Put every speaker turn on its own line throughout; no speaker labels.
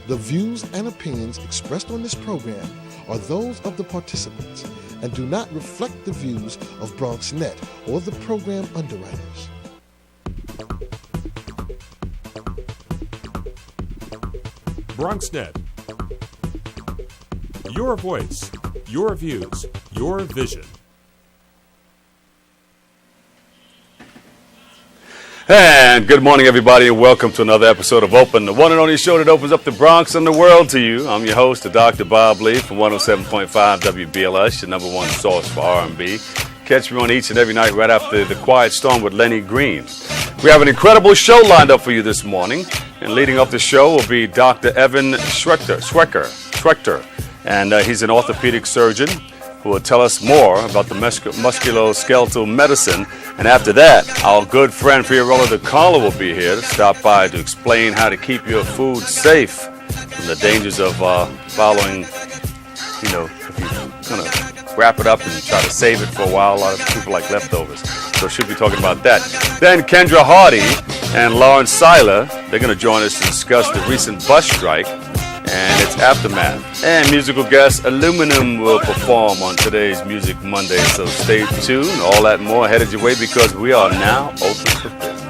The views and opinions expressed on this program are those of the participants and do not reflect the views of BronxNet or the program underwriters.
BronxNet. Your voice, your views, your vision.
And good morning, everybody, and welcome to another episode of Open, the one and only show that opens up the Bronx and the world to you. I'm your host, Dr. Bob Lee from 107.5 WBLS, your number one source for R&B. Catch me on each and every night right after The Quiet Storm with Lenny Green. We have an incredible show lined up for you this morning, and leading off the show will be Dr. Evan Schwechter, and he's an orthopedic surgeon who will tell us more about the musculoskeletal medicine. And after that, our good friend Fiorella DeCarlo will be here to stop by to explain how to keep your food safe from the dangers of following, if you're going to wrap it up and try to save it for a while. A lot of people like leftovers. So she'll be talking about that. Then Kendra Hardy and Lawrence Seiler, they're going to join us to discuss the recent bus strike and its aftermath. And musical guest Aluminum will perform on today's Music Monday, so stay tuned. All that and more headed your way because we are now open for business.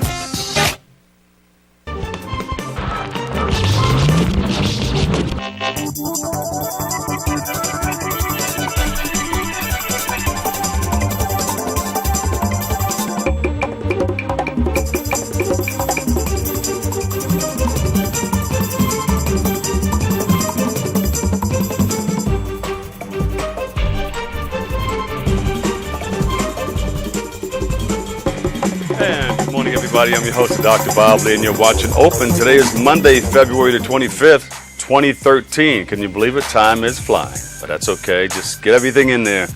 I'm your host, Dr. Bob Lee, and you're watching Open. Today is Monday, February the 25th, 2013. Can you believe it? Time is flying, but that's okay. Just get everything in there.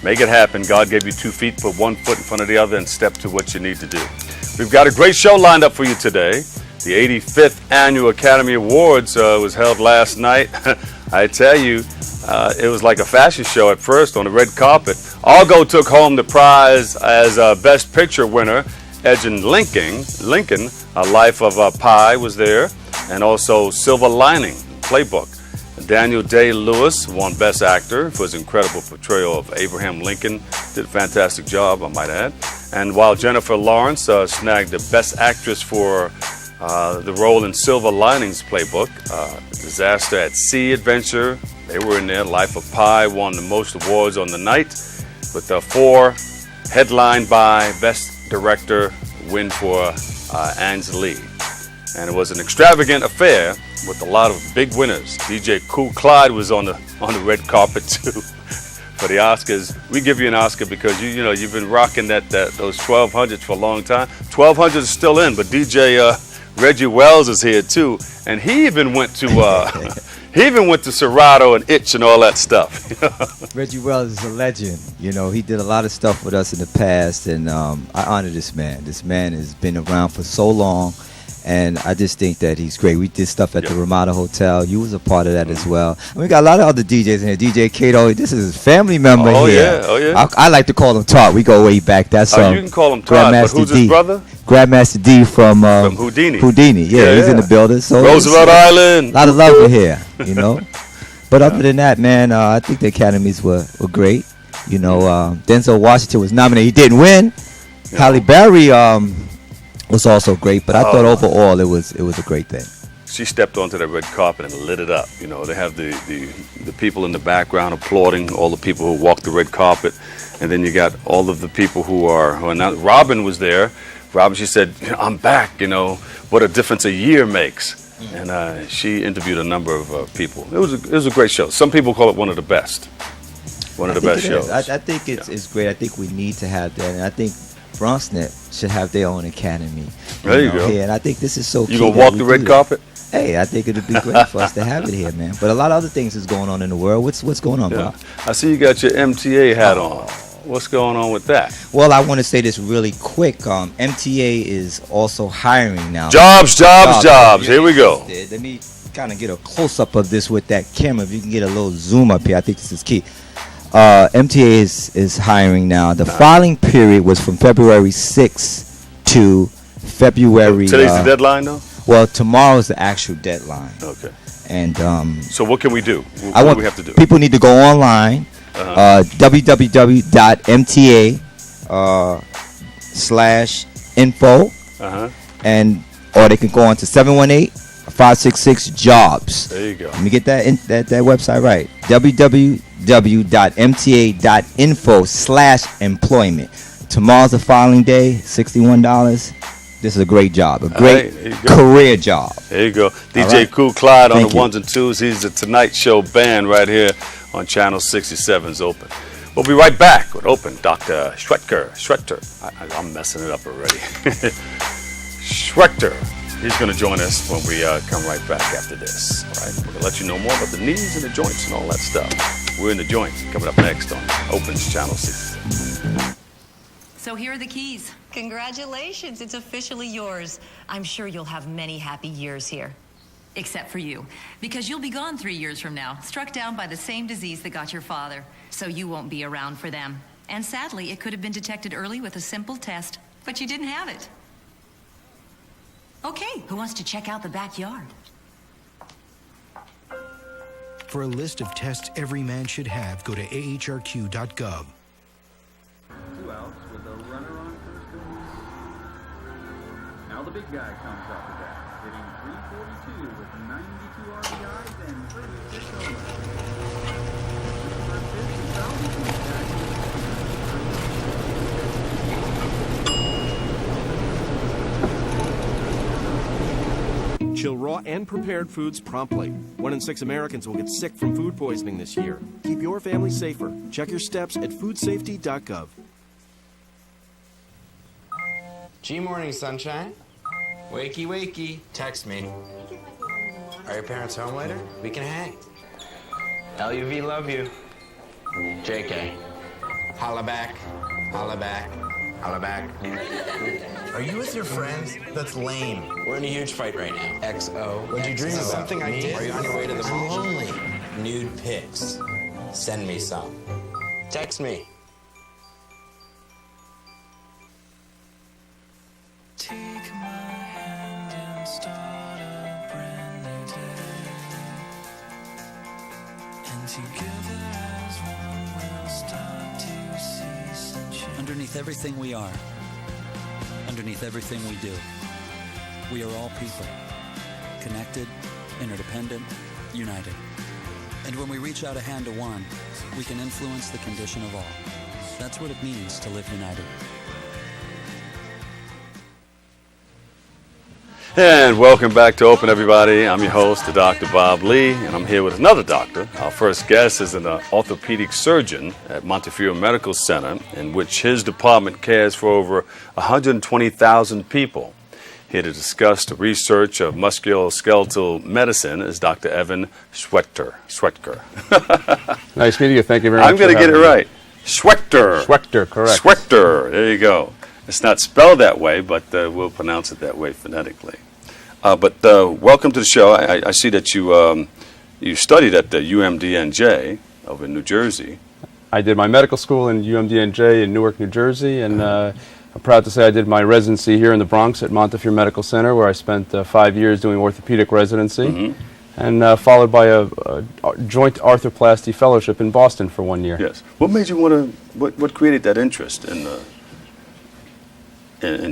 Make it happen. God gave you 2 feet, put 1 foot in front of the other, and step to what you need to do. We've got a great show lined up for you today. The 85th Annual Academy Awards was held last night. I tell you, it was like a fashion show at first on the red carpet. Argo took home the prize as Best Picture winner. Edgin Lincoln, A Life of Pi was there, and also Silver Lining Playbook. Daniel Day-Lewis won Best Actor for his incredible portrayal of Abraham Lincoln. Did a fantastic job, I might add. And while Jennifer Lawrence snagged the Best Actress for the role in Silver Linings Playbook, Disaster at Sea Adventure, they were in there. Life of Pi won the most awards on the night, with 4 headlined by Best Director win for Ange Lee. And it was an extravagant affair with a lot of big winners. DJ Kool Clyde was on the red carpet too for the Oscars. We give you an Oscar because you've been rocking those 1200s for a long time. 1200s is still in, but DJ Reggie Wells is here too, and he even went to Serato and Itch and all that stuff.
Reggie Wells is a legend. He did a lot of stuff with us in the past, and I honor this man. This man has been around for so long, and I just think that he's great. We did stuff at the Ramada Hotel. You was a part of that as well. And we got a lot of other DJs in here. DJ Kato, this is his family member here.
Oh, yeah.
I like to call him Todd. We go way back. That's
you can call him Todd, but who's his brother?
Grandmaster D from
Houdini.
Yeah, he's in the building. So
Roosevelt Island.
A lot of love in here, But other than that, man, I think the academies were great. Denzel Washington was nominated. He didn't win. Yeah. Halle Berry was also great, but I thought overall it was a great thing.
She stepped onto that red carpet and lit it up. They have the people in the background applauding, all the people who walked the red carpet, and then you got all of the people who are not. Robin was there. Robin, she said, I'm back, what a difference a year makes. And she interviewed a number of people. It was a great show. Some people call it one of the best. One of the best shows.
I think it's great. I think we need to have that. And I think BronxNet should have their own academy.
There you go.
Here. And I think this is so key.
You going to walk the red carpet?
Hey, I think it would be great for us to have it here, man. But a lot of other things is going on in the world. What's going on, bro?
I see you got your MTA hat on. What's going on with that?
Well, I want to say this really quick. MTA is also hiring now.
Jobs. Here we go.
Let me kind of get a close-up of this with that camera. If you can get a little zoom up here, I think this is key. MTA is hiring now. The filing period was from February 6th to February.
Today's the deadline, though?
Well, tomorrow's the actual deadline.
Okay.
And
So what can we do? What
I
do
want
we have to do?
people need to go online, www.mta/info, and or they can go on to 718-566-JOBS.
There you go.
Let me get that that website right. www.mta.info/employment. Tomorrow's the filing day. $61. This is a great job, a great career job.
There you go. DJ
right.
Kool Clyde on
Thank
the
you.
ones and twos. He's the Tonight Show band right here on Channel 67's Open. We'll be right back with Open. Dr. Schwechter. I'm messing it up already. Schwechter. He's going to join us when we come right back after this. All right, we're going to let you know more about the knees and the joints and all that stuff. We're in the joints coming up next on Open's Channel 67.
So here are the keys.
Congratulations, it's officially yours. I'm sure you'll have many happy years here.
Except for you, because you'll be gone 3 years from now, struck down by the same disease that got your father. So you won't be around for them. And sadly, it could have been detected early with a simple test, but you didn't have it. Okay, who wants to check out the backyard?
For a list of tests every man should have, go to ahrq.gov.
2 outs with a runner on first base. Now the big guy comes off the bat, hitting .342 with 92 RBIs and 36 homers.
Chill raw and prepared foods promptly. 1 in 6 Americans will get sick from food poisoning this year. Keep your family safer. Check your steps at foodsafety.gov.
G-Morning, sunshine. Wakey, wakey. Text me. Are your parents home later? We can hang. LUV, love you. JK. Holla back. Holla back. Holla back. Are you with your friends? That's lame. We're in a huge fight right now. XO. What'd you dream about? Something I did. Are you on your way to the mall? I'm lonely. Nude pics. Send me some. Text me.
Take my hand and start a brand new day. And together as one we'll start to see sunshine.
Underneath everything we are, underneath everything we do, we are all people, connected, interdependent, united. And when we reach out a hand to one, we can influence the condition of all. That's what it means to live united.
And welcome back to Open, everybody. I'm your host, Dr. Bob Lee, and I'm here with another doctor. Our first guest is an orthopedic surgeon at Montefiore Medical Center, in which his department cares for over 120,000 people. Here to discuss the research of musculoskeletal medicine is Dr. Evan Schwechter.
Nice meeting you. Thank you very much.
I'm going to get it right. Schwechter.
Schwechter, correct.
Schwechter. There you go. It's not spelled that way, but we'll pronounce it that way phonetically. But welcome to the show. I see that you studied at the UMDNJ over in New Jersey.
I did my medical school in UMDNJ in Newark, New Jersey, and I'm proud to say I did my residency here in the Bronx at Montefiore Medical Center, where I spent 5 years doing orthopedic residency, and followed by a joint arthroplasty fellowship in Boston for 1 year.
Yes. What made you want to? What created that interest in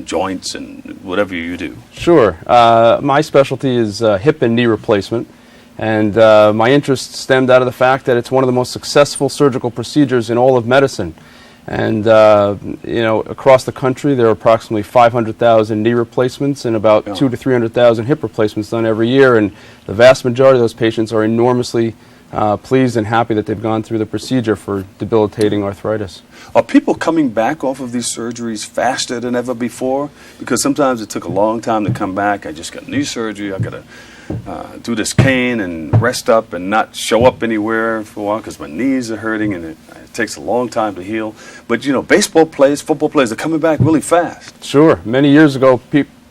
joints and whatever you do?
Sure. My specialty is hip and knee replacement, and my interest stemmed out of the fact that it's one of the most successful surgical procedures in all of medicine. And across the country there are approximately 500,000 knee replacements and about 200,000 to 300,000 hip replacements done every year, and the vast majority of those patients are enormously pleased and happy that they've gone through the procedure for debilitating arthritis.
Are people coming back off of these surgeries faster than ever before? Because sometimes it took a long time to come back. I just got knee surgery. I got to do this cane and rest up and not show up anywhere for a while because my knees are hurting, and it takes a long time to heal. But, baseball players, football players, they're coming back really fast.
Sure. Many years ago,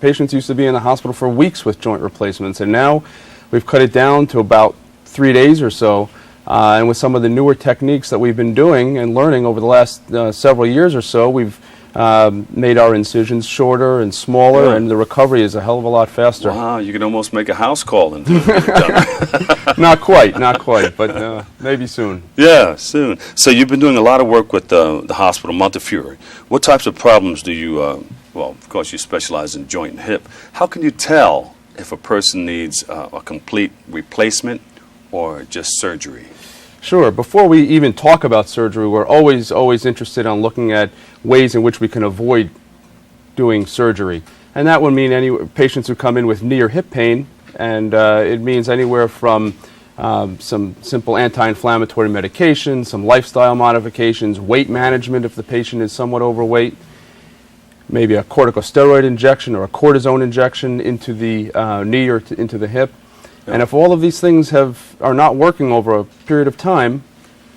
patients used to be in the hospital for weeks with joint replacements, and now we've cut it down to about 3 days or so, and with some of the newer techniques that we've been doing and learning over the last several years or so, we've made our incisions shorter and smaller, and the recovery is a hell of a lot faster.
Wow, you can almost make a house call and get it done.
Not quite, but maybe soon.
Yeah, soon. So you've been doing a lot of work with the hospital, Montefiore. What types of problems do you, well, of course you specialize in joint and hip. How can you tell if a person needs a complete replacement or just surgery?
Sure. Before we even talk about surgery, we're always interested in looking at ways in which we can avoid doing surgery. And that would mean any patients who come in with knee or hip pain, and it means anywhere from some simple anti-inflammatory medication, some lifestyle modifications, weight management if the patient is somewhat overweight, maybe a corticosteroid injection or a cortisone injection into the knee or into the hip. And if all of these things are not working over a period of time,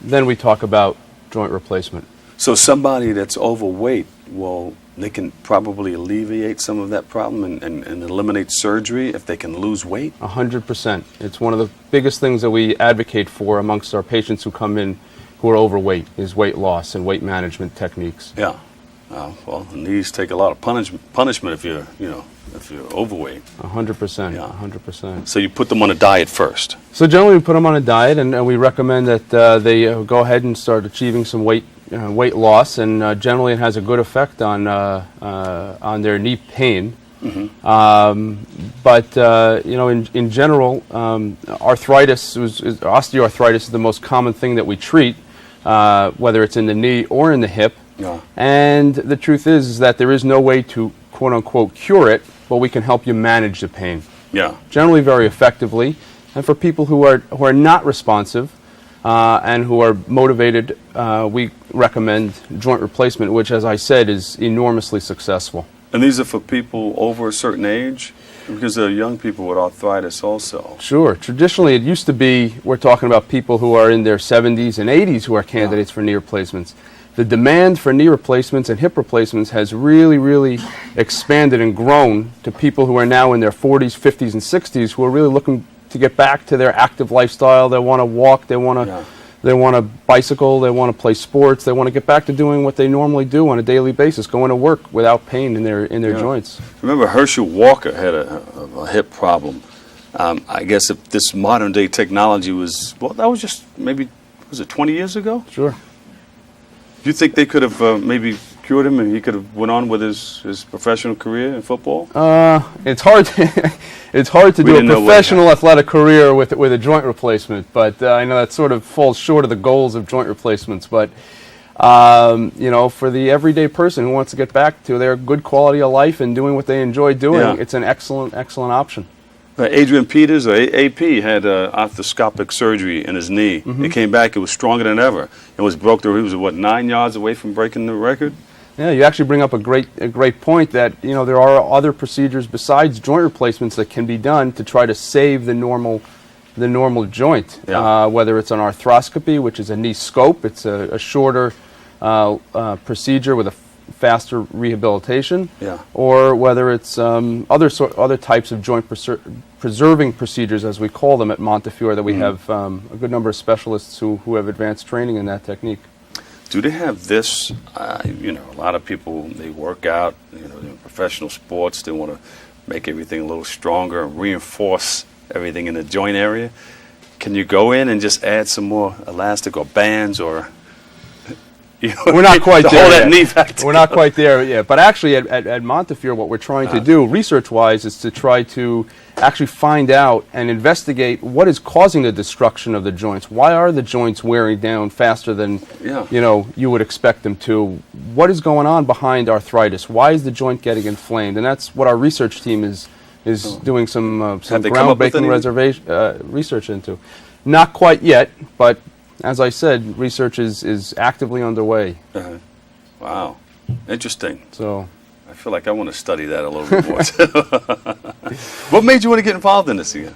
then we talk about joint replacement.
So somebody that's overweight, well, they can probably alleviate some of that problem and eliminate surgery if they can lose weight?
100%. It's one of the biggest things that we advocate for amongst our patients who come in who are overweight, is weight loss and weight management techniques.
Yeah. Well, the knees take a lot of punishment if you're overweight.
100%.
Yeah.
100%.
So you put them on a diet first.
So generally we put them on a diet, and we recommend that they go ahead and start achieving some weight loss, and generally it has a good effect on their knee pain.
Mm-hmm.
But in general, osteoarthritis is the most common thing that we treat, whether it's in the knee or in the hip.
Yeah.
And the truth is that there is no way to quote-unquote cure it, but we can help you manage the pain.
Yeah.
Generally very effectively. And for people who are not responsive and who are motivated, we recommend joint replacement, which, as I said, is enormously successful.
And these are for people over a certain age? Because there are young people with arthritis also.
Sure. Traditionally, it used to be, we're talking about people who are in their 70s and 80s who are candidates for knee replacements. The demand for knee replacements and hip replacements has really, really expanded and grown to people who are now in their 40s, 50s, and 60s who are really looking to get back to their active lifestyle. They want to walk, they want to bicycle, they want to play sports, they want to get back to doing what they normally do on a daily basis, going to work without pain in their joints.
Remember, Herschel Walker had a hip problem. I guess if this modern day technology was, well, that was just maybe, was it 20 years ago?
Sure.
Do you think they could have maybe cured him and he could have went on with his professional career in football?
It's hard to do a professional athletic career with a joint replacement, but I know that sort of falls short of the goals of joint replacements. But for the everyday person who wants to get back to their good quality of life and doing what they enjoy doing, it's an excellent option.
Adrian Peters, or AP, had arthroscopic surgery in his knee.
Mm-hmm.
It came back, it was stronger than ever. It was broke through, he was, 9 yards away from breaking the record?
Yeah, you actually bring up a great point that, there are other procedures besides joint replacements that can be done to try to save the normal joint.
Yeah.
Whether it's an arthroscopy, which is a knee scope, it's a shorter procedure with a faster rehabilitation, or whether it's other types of joint preserving procedures, as we call them at Montefiore, that we have a good number of specialists who have advanced training in that technique.
Do they have this? A lot of people, they work out, in professional sports, they want to make everything a little stronger and reinforce everything in the joint area. Can you go in and just add some more elastic or bands or...
We're not quite there
yet.
We're not quite there yet. But actually, at Montefiore, what we're trying to do, research-wise, is to try to actually find out and investigate what is causing the destruction of the joints. Why are the joints wearing down faster than you would expect them to? What is going on behind arthritis? Why is the joint getting inflamed? And that's what our research team is doing some groundbreaking research into. Not quite yet, but as I said, research is actively underway.
Wow. Interesting.
So
I feel like I want to study that a little bit more. What made you want to get involved in this again?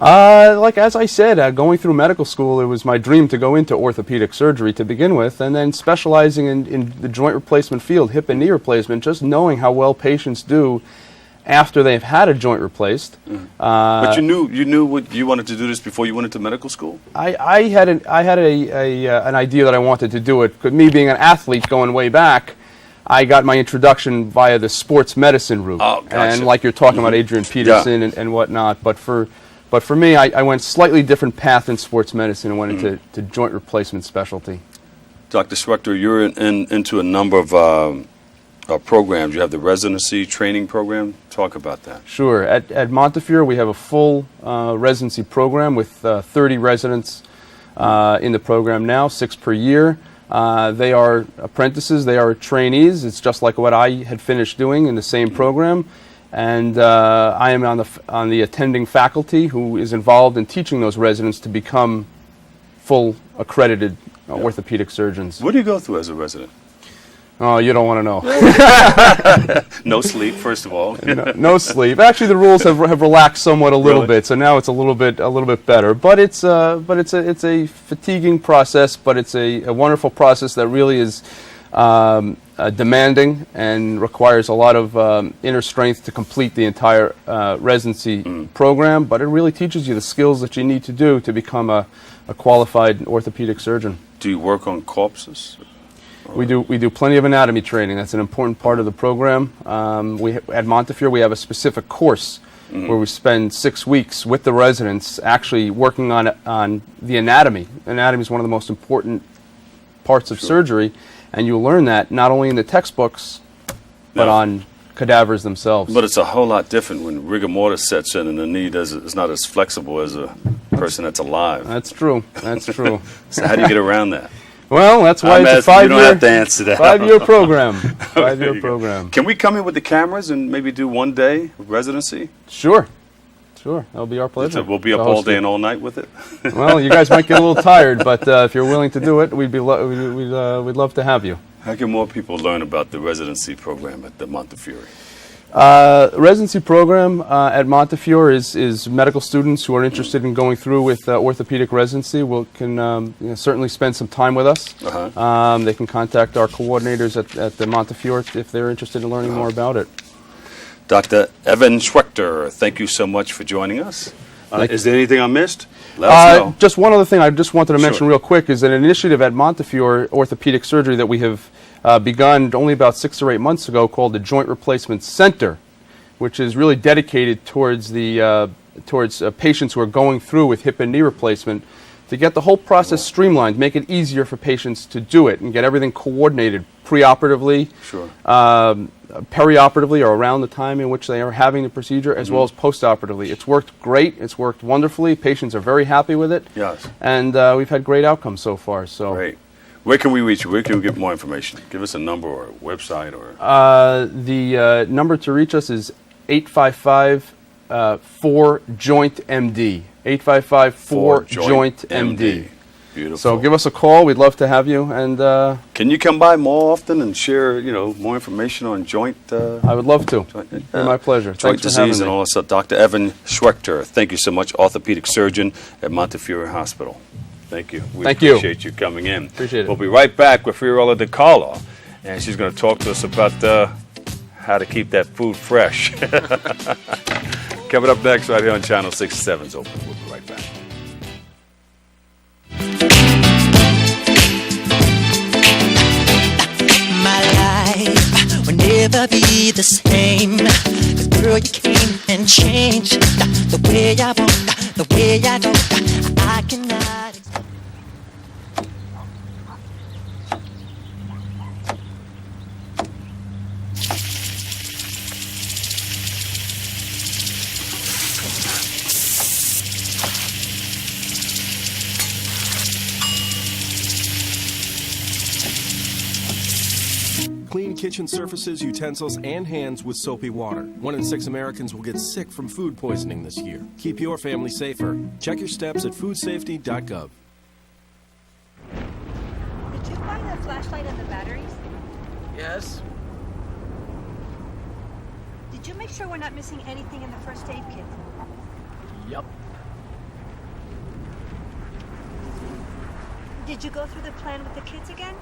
As I said, going through medical school, it was my dream to go into orthopedic surgery to begin with, and then specializing in the joint replacement field, hip and knee replacement, just knowing how well patients do after they've had a joint replaced.
But you knew what you wanted to do this before you went into medical school?
I had an idea that I wanted to do it. Me being an athlete going way back, I got my introduction via the sports medicine route.
Oh, gotcha.
And like you're talking about Adrian Peterson and whatnot. But for me, I went slightly different path in sports medicine and went into joint replacement specialty.
Dr. Schwechter, you're into a number of programs. You have the residency training program. Talk about that.
Sure. At Montefiore, we have a full residency program with 30 residents in the program now, 6 per year. They are apprentices, they are trainees. It's just like what I had finished doing in the same program. And I am on the attending faculty who is involved in teaching those residents to become full accredited orthopedic surgeons.
What do you go through as a resident?
Oh, you don't want to know.
No sleep, first of all.
No sleep. Actually, the rules have relaxed somewhat a little bit, so now it's a little bit better. But it's a fatiguing process, but it's a wonderful process that really is demanding and requires a lot of inner strength to complete the entire residency program. But it really teaches you the skills that you need to do to become a qualified orthopedic surgeon.
Do you work on corpses?
We do plenty of anatomy training. That's an important part of the program. At Montefiore, we have a specific course where we spend 6 weeks with the residents actually working on the anatomy. Anatomy is one of the most important parts of surgery, and you learn that not only in the textbooks, but on cadavers themselves.
But it's a whole lot different when rigor mortis sets in and the knee is not as flexible as a person that's alive.
That's true. That's true.
So how do you get around that?
Well, that's why it's a 5-year.
You don't have to answer that.
5-year program. 5-year program.
Can we come in with the cameras and maybe do one day of residency?
Sure. That'll be our pleasure.
We'll be up all day and all night with it.
Well, you guys might get a little tired, but if you're willing to do it, we'd love to have you.
How can more people learn about the residency program at the Montefiore?
Residency program at Montefiore is medical students who are interested in going through with orthopedic residency can certainly spend some time with us. They can contact our coordinators at the Montefiore if they're interested in learning more about it. Dr.
Evan Schwechter, thank you so much for joining us. Is there anything I missed? Let us know.
Just one other thing I just wanted to mention real quick is an initiative at Montefiore Orthopedic Surgery that we have begun only about 6 or 8 months ago called the Joint Replacement Center, which is really dedicated towards patients who are going through with hip and knee replacement to get the whole process streamlined, make it easier for patients to do it and get everything coordinated preoperatively, perioperatively or around the time in which they are having the procedure, as well as postoperatively. It's worked great. It's worked wonderfully. Patients are very happy with it.
Yes.
And we've had great outcomes so far. So.
Great. Where can we reach you? Where can we get more information? Give us a number or a website or.
The number to reach us is 855-4-JOINT-MD. 855-4-JOINT-MD.
Beautiful.
So give us a call. We'd love to have you. And
can you come by more often and share, more information on joint?
I would love to. My pleasure.
Joint disease and all that stuff. Dr. Evan Schwechter, thank you so much. Orthopedic surgeon at Montefiore Hospital. Thank you. We appreciate you coming in.
Appreciate it.
We'll be right back with Fiorella DiCarlo, and she's going to talk to us about how to keep that food fresh. Coming up next right here on Channel 67's Open. We'll be right back.
My life will never be the same. 'Cause girl, you came and changed the way I want, the way I don't. I cannot.
Clean kitchen surfaces, utensils, and hands with soapy water. 1 in 6 Americans will get sick from food poisoning this year. Keep your family safer. Check your steps at foodsafety.gov.
Did you find the flashlight and the batteries?
Yes.
Did you make sure we're not missing anything in the first aid kit?
Yup.
Did you go through the plan with the kids again?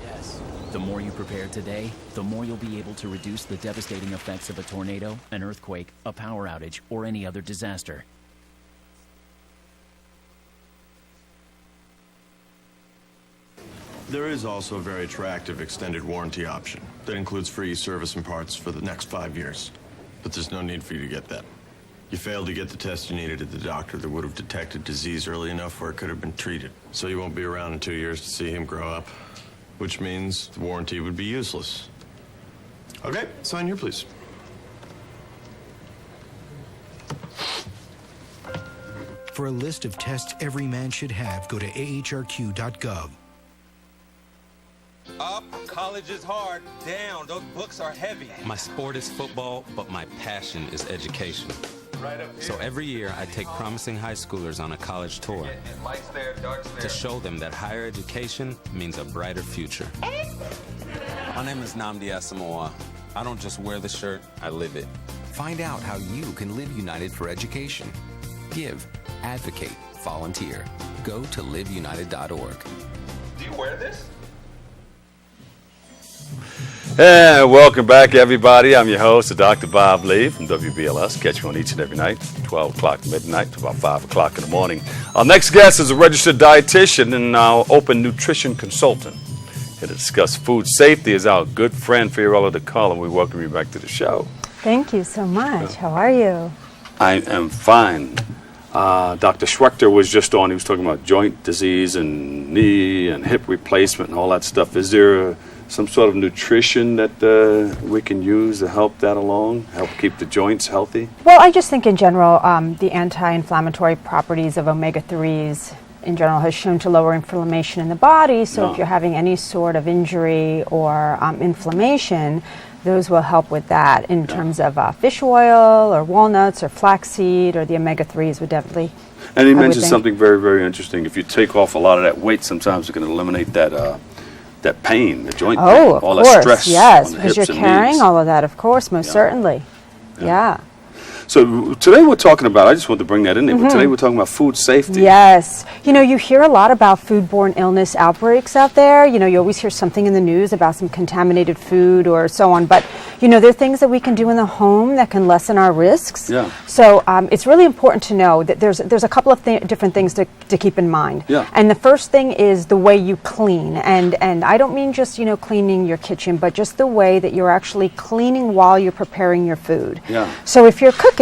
Yes. The more you prepare today, the more you'll be able to reduce the devastating effects of a tornado, an earthquake, a power outage, or any other disaster.
There is also a very attractive extended warranty option that includes free service and parts for the next 5 years. But there's no need for you to get that. You failed to get the test you needed at the doctor that would have detected disease early enough where it could have been treated. So you won't be around in 2 years to see him grow up, which means the warranty would be useless. Okay, sign here, please.
For a list of tests every man should have, go to ahrq.gov.
Up, college is hard. Down, those books are heavy.
My sport is football, but my passion is education.
Right up here.
So every year I take promising high schoolers on a college tour
Lights there, darks there.
to show them that higher education means a brighter future. My name is Nnamdi Asamoah. I don't just wear the shirt, I live it.
Find out how you can live United for education. Give, advocate, volunteer. Go to liveunited.org.
Do you wear this?
And welcome back, everybody. I'm your host, Dr. Bob Lee from WBLS. Catch me on each and every night, 12 o'clock to midnight to about 5 o'clock in the morning. Our next guest is a registered dietitian and now open nutrition consultant. Here to discuss food safety is our good friend, Fiorella DeCarlo, and we welcome you back to the show.
Thank you so much. How are you?
I am fine. Dr. Schwechter was just on. He was talking about joint disease and knee and hip replacement and all that stuff. Is there some sort of nutrition that we can use to help that along, help keep the joints healthy?
Well, I just think in general, the anti-inflammatory properties of omega-3s in general has shown to lower inflammation in the body. So if you're having any sort of injury or inflammation, those will help with that in terms of fish oil or walnuts or flaxseed, or the omega-3s would definitely.
And he mentioned something very, very interesting. If you take off a lot of that weight, sometimes it can eliminate that that pain, the joint pain,
Oh, of
all
course,
that stress
yes,
on the
because
hips
you're
and
carrying
knees.
all of that, of course, most certainly. Yeah.
So today we're talking about, I just wanted to bring that in there, but today
Mhm.
we're talking about food safety.
Yes. You know, you hear a lot about foodborne illness outbreaks out there. You know, you always hear something in the news about some contaminated food or so on. But, you know, there are things that we can do in the home that can lessen our risks.
Yeah.
So it's really important to know that there's a couple of different things to keep in mind.
Yeah.
And the first thing is the way you clean. And I don't mean just, you know, cleaning your kitchen, but just the way that you're actually cleaning while you're preparing your food.
Yeah.
So if you're cooking,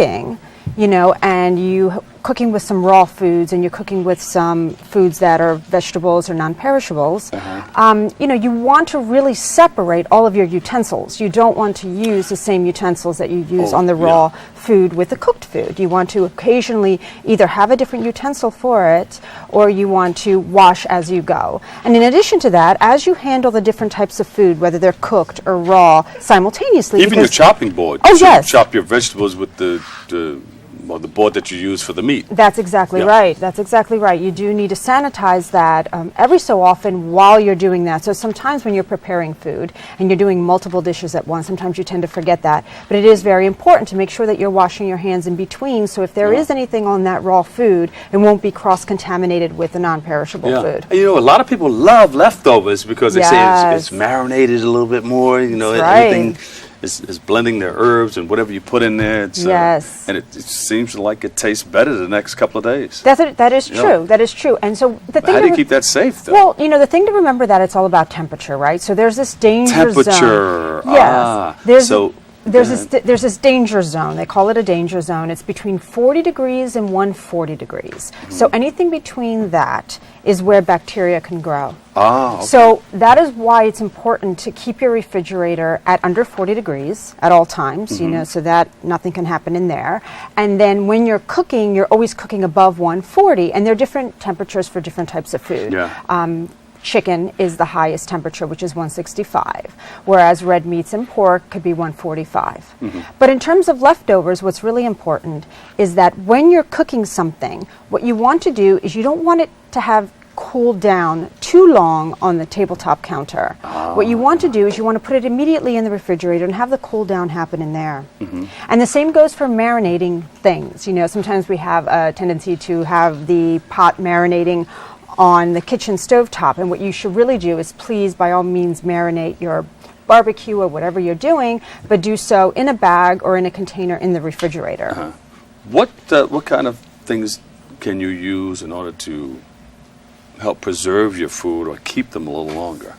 you know, and you cooking with some raw foods and you're cooking with some foods that are vegetables or non-perishables, you know, you want to really separate all of your utensils. You don't want to use the same utensils that you use on the raw food with the cooked food. You want to occasionally either have a different utensil for it, or you want to wash as you go. And in addition to that, as you handle the different types of food, whether they're cooked or raw, simultaneously.
Even your chopping board.
Oh,
You should
yes.
chop your vegetables with the board that you use for the meat.
That's exactly
Yeah.
right. That's exactly right. You do need to sanitize that every so often while you're doing that. So sometimes when you're preparing food and you're doing multiple dishes at once, sometimes you tend to forget that. But it is very important to make sure that you're washing your hands in between. So if there is anything on that raw food, it won't be cross-contaminated with the non-perishable food.
And, you know, a lot of people love leftovers because they say
Yes.
it's marinated a little bit more. You know,
That's right.
everything is blending their herbs and whatever you put in there. It's,
Yes.
and it seems like it tastes better the next couple of days.
That is
Yeah.
true. That is true. And so the
But
thing
how do
to
you keep that safe, though?
Well, you know, the thing to remember that it's all about temperature, right? So there's this danger zone.
Temperature.
Yes. There's
So
there's this danger zone. They call it a danger zone. It's between 40 degrees and 140 degrees. So anything between that is where bacteria can grow.
Okay.
So that is why it's important to keep your refrigerator at under 40 degrees at all times, you know, so that nothing can happen in there. And then when you're cooking, you're always cooking above 140, and there are different temperatures for different types of food.
Yeah.
Chicken is the highest temperature, which is 165, whereas red meats and pork could be 145. But in terms of leftovers, what's really important is that when you're cooking something, what you want to do is you don't want it to have cooled down too long on the tabletop counter. What you want to do is you want to put it immediately in the refrigerator and have the cool down happen in there. And the same goes for marinating things. You know, sometimes we have a tendency to have the pot marinating on the kitchen stovetop, and what you should really do is please, by all means, marinate your barbecue or whatever you're doing, but do so in a bag or in a container in the refrigerator.
What kind of things can you use in order to help preserve your food or keep them a little longer?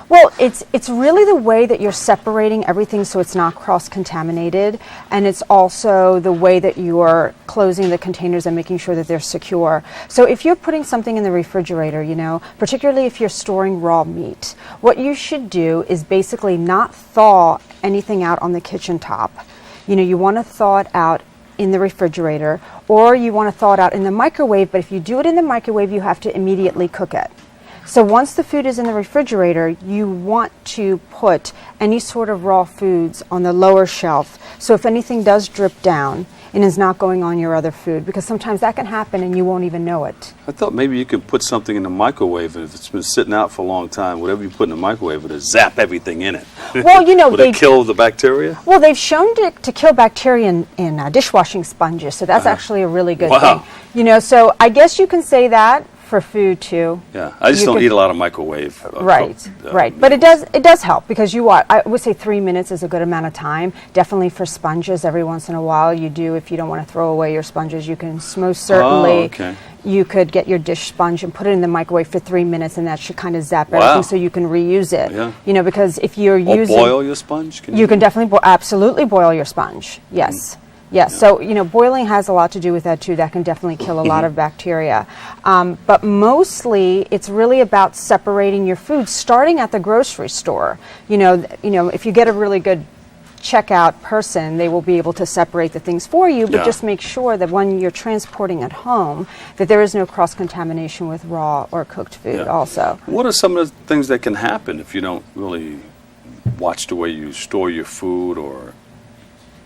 Well, it's really the way that you're separating everything so it's not cross-contaminated, and it's also the way that you're closing the containers and making sure that they're secure. So if you're putting something in the refrigerator, you know, particularly if you're storing raw meat, what you should do is basically not thaw anything out on the kitchen top. You know, you want to thaw it out in the refrigerator, or you want to thaw it out in the microwave, but if you do it in the microwave, you have to immediately cook it. So once the food is in the refrigerator, you want to put any sort of raw foods on the lower shelf. So if anything does drip down and is not going on your other food, because sometimes that can happen and you won't even know it.
I thought maybe you could put something in the microwave, and if it's been sitting out for a long time, whatever you put in the microwave, it'll zap everything in it.
Well, you know,
would it kill the bacteria?
Well, they've shown to kill bacteria in dishwashing sponges, so that's actually a really good thing. You know, so I guess you can say that for food too.
Yeah, I just don't eat a lot of microwave.
Right. But it does help, because I would say 3 minutes is a good amount of time. Definitely for sponges, every once in a while you do. If you don't want to throw away your sponges, you can most certainly. You could get your dish sponge and put it in the microwave for 3 minutes, and that should kind of zap everything, so you can reuse it.
Yeah.
You know, because if you're using,
boil your sponge.
You can definitely absolutely boil your sponge. Yes. Yes, so, you know, boiling has a lot to do with that too. That can definitely kill a lot of bacteria. But mostly, it's really about separating your food, starting at the grocery store. You know, if you get a really good checkout person, they will be able to separate the things for you, but just make sure that when you're transporting at home, that there is no cross-contamination with raw or cooked food also.
What are some of the things that can happen if you don't really watch the way you store your food, or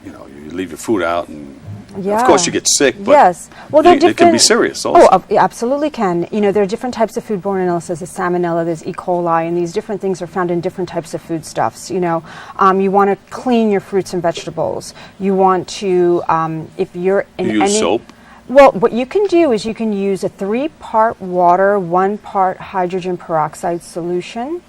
you know, you leave your food out, and of course you get sick, but
well,
it can be serious also.
Oh, it absolutely can. You know, there are different types of foodborne illnesses. There's salmonella, there's E. coli, and these different things are found in different types of foodstuffs. You know, you want to clean your fruits and vegetables. You want to, if you're in
you use soap?
Well, what you can do is you can use a 3-part water, 1-part hydrogen peroxide solution.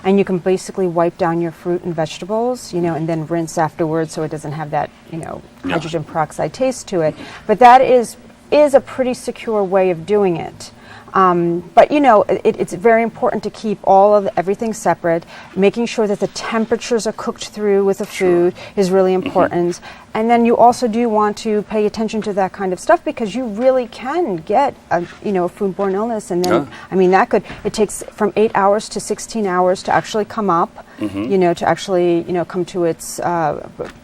And you can basically wipe down your fruit and vegetables, you know, and then rinse afterwards so it doesn't have that, you know, hydrogen peroxide taste to it. But that is a pretty secure way of doing it. But, you know, it's very important to keep everything separate. Making sure that the temperatures are cooked through with the food is really important. And then you also do want to pay attention to that kind of stuff, because you really can get a foodborne illness. And then, I mean, it takes from 8 hours to 16 hours to actually come up, you know, to actually, you know, come to its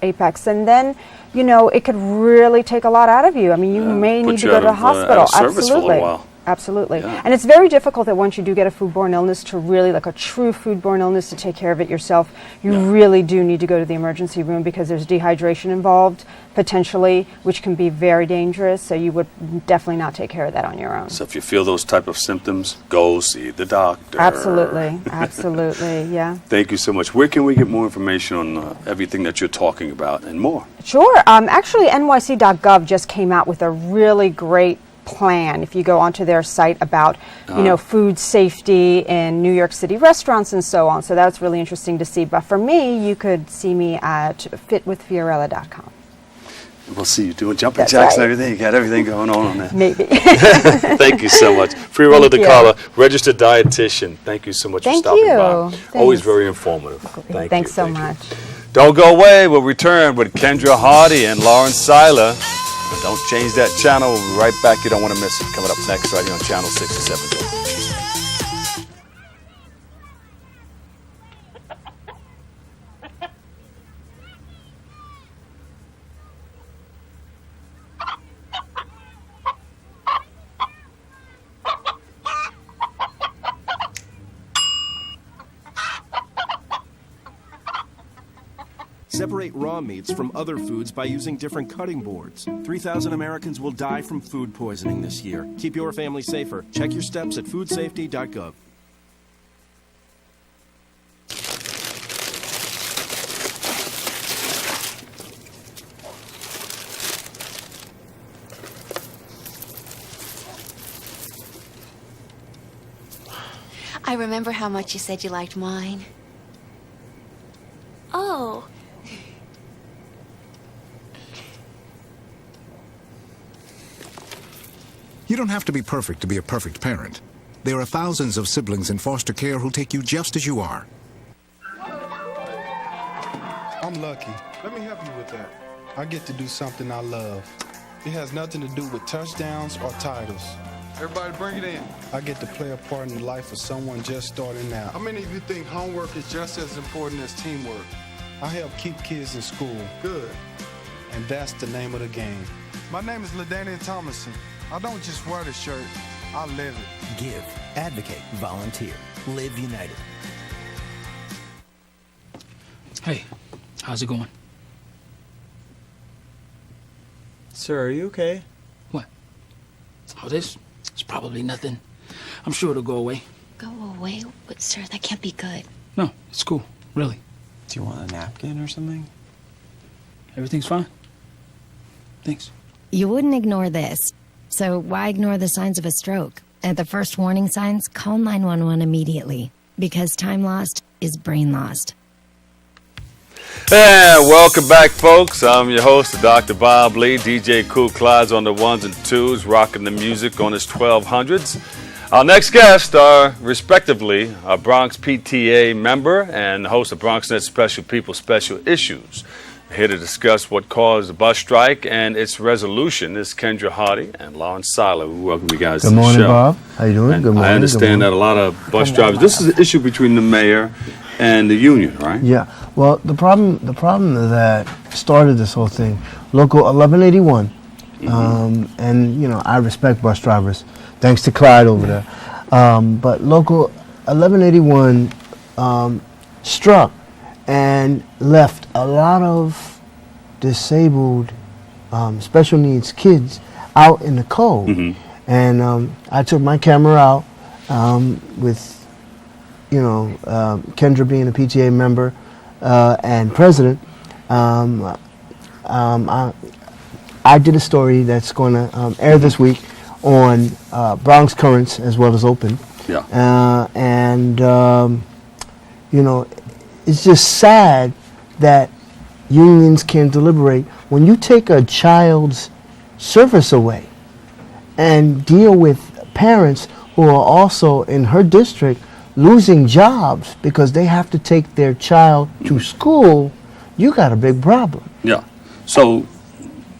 apex. And then, you know, it could really take a lot out of you. I mean, you may need to go to the hospital. Absolutely. Absolutely. And it's very difficult that once you do get a foodborne illness, to really, like a true foodborne illness, to take care of it yourself. You really do need to go to the emergency room, because there's dehydration involved, potentially, which can be very dangerous. So you would definitely not take care of that on your own.
So if you feel those type of symptoms, go see the doctor.
Absolutely. Absolutely. Yeah.
Thank you so much. Where can we get more information on everything that you're talking about and more?
Sure. Actually, nyc.gov just came out with a really great plan, if you go onto their site, about you know, food safety in New York City restaurants and so on. So that's really interesting to see. But for me, you could see me at fitwithfiorella.com.
We'll see you doing jumping jacks and everything. You got everything going on there.
Maybe.
Thank you so much. Fiorella DeCarla, registered dietitian. Thank you so much for stopping by.
Thanks.
Always very informative.
Thanks so much.
Don't go away. We'll return with Kendra Hardy and Lawrence Seiler. Don't change that channel. We'll be right back. You don't want to miss it. Coming up next right here on Channel 67.
Separate raw meats from other foods by using different cutting boards. 3,000 Americans will die from food poisoning this year. Keep your family safer. Check your steps at foodsafety.gov.
I remember how much you said you liked wine. Oh.
You don't have to be perfect to be a perfect parent.
There are thousands of siblings in foster care who'll take you just as you are.
I'm lucky. Let me help you with that. I get to do something I love. It has nothing to do with touchdowns or titles. Everybody bring it in. I get to play a part in the life of someone just starting out. How many of you think homework is just as important as teamwork? I help keep kids in school. Good. And that's the name of the game. My name is LaDainian Thomason. I don't just wear the shirt, I live it.
Give, advocate, volunteer. Live United.
Hey, how's it going?
Sir, are you okay?
What? Oh, this? It's probably nothing. I'm sure it'll go away.
Go away? But, sir, that can't be good.
No, it's cool. Really.
Do you want a napkin or something?
Everything's fine. Thanks.
You wouldn't ignore this. So why ignore the signs of a stroke? At the first warning signs, call 911 immediately. Because time lost is brain lost.
Hey, welcome back, folks. I'm your host, Dr. Bob Lee. DJ Kool Clyde's on the ones and twos, rocking the music on his 1200s. Our next guests are, respectively, a Bronx PTA member and host of BronxNet Special People Special Issues. Here to discuss what caused the bus strike and its resolution is Kendra Hardy and Lawrence Seiler. We welcome you guys to the show.
Good morning, Bob. How you doing? Good morning.
I understand that a lot of bus drivers, this is an issue between the mayor and the union, right?
Yeah. Well, the problem that started this whole thing, Local 1181, and you know I respect bus drivers, thanks to Clyde over there. But Local 1181 struck and left a lot of disabled special needs kids out in the cold. And I took my camera out with, you know, Kendra being a PTA member and president. I did a story that's going to air this week on Bronx Currents as well as Open.
Yeah.
You know, it's just sad that unions can't deliberate. When you take a child's service away and deal with parents who are also in her district losing jobs because they have to take their child to school, you got a big problem.
Yeah. So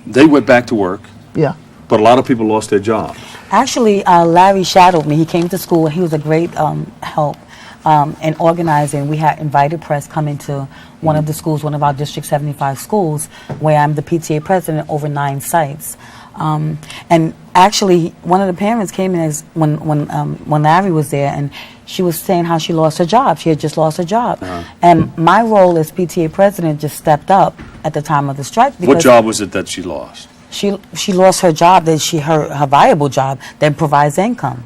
they went back to work.
Yeah.
But a lot of people lost their jobs.
Actually, Larry shadowed me. He came to school. He was a great help in organizing. We had invited press come into one of the schools, one of our District 75 schools, where I'm the PTA president over 9 sites. And actually, one of the parents came in as when Larry was there, and she was saying how she lost her job. She had just lost her job. And my role as PTA president just stepped up at the time of the strike.
What job was it that she lost?
She lost her job, that her viable job that provides income.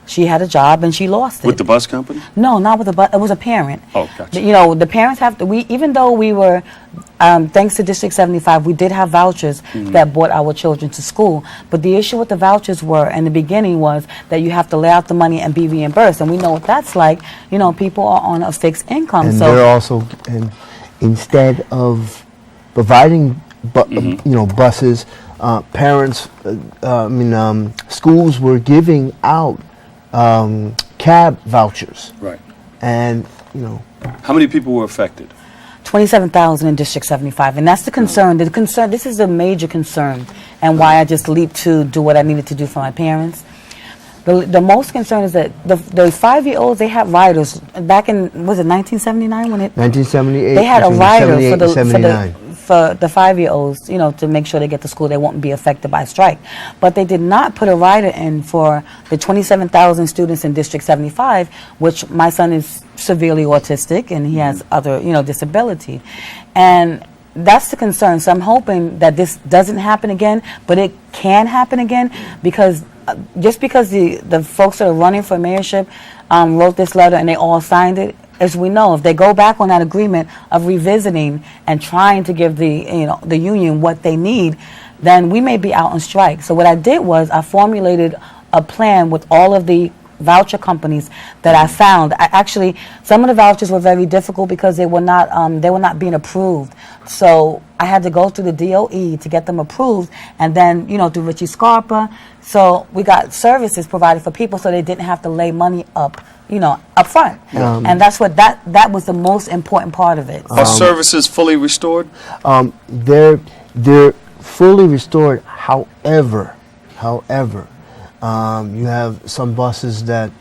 She had a job and she lost it.
With the bus company?
No, not with the bus. It was a parent.
Oh, gotcha.
You know, the parents have to. Even though we were, thanks to District 75, we did have vouchers that brought our children to school. But the issue with the vouchers were, in the beginning, was that you have to lay out the money and be reimbursed, and we know what that's like. You know, people are on a fixed income.
And
so
they're also, and instead of providing, you know, buses, parents, schools were giving out cab vouchers.
Right.
And, you know.
How many people were affected?
27,000 in District 75, and that's the concern. The concern. This is a major concern, and why I just leaped to do what I needed to do for my parents. The most concern is that the 5-year-olds, they had riders back in, was it 1979 when it?
1978.
They had a rider for the 5-year-olds, you know, to make sure they get to school, they won't be affected by strike. But they did not put a rider in for the 27,000 students in District 75, which my son is severely autistic and he has other, you know, disability. And that's the concern. So I'm hoping that this doesn't happen again, but it can happen again, because just because the folks that are running for mayorship wrote this letter and they all signed it, as we know, if they go back on that agreement of revisiting and trying to give the union what they need, then we may be out on strike. So what I did was I formulated a plan with all of the voucher companies that I found. Actually, some of the vouchers were very difficult because they were not being approved. So I had to go through the DOE to get them approved, and then through Richie Scarpa. So we got services provided for people, so they didn't have to lay money up front. And that's what that was the most important part of it.
Are services fully restored?
They're fully restored. However, you have some buses that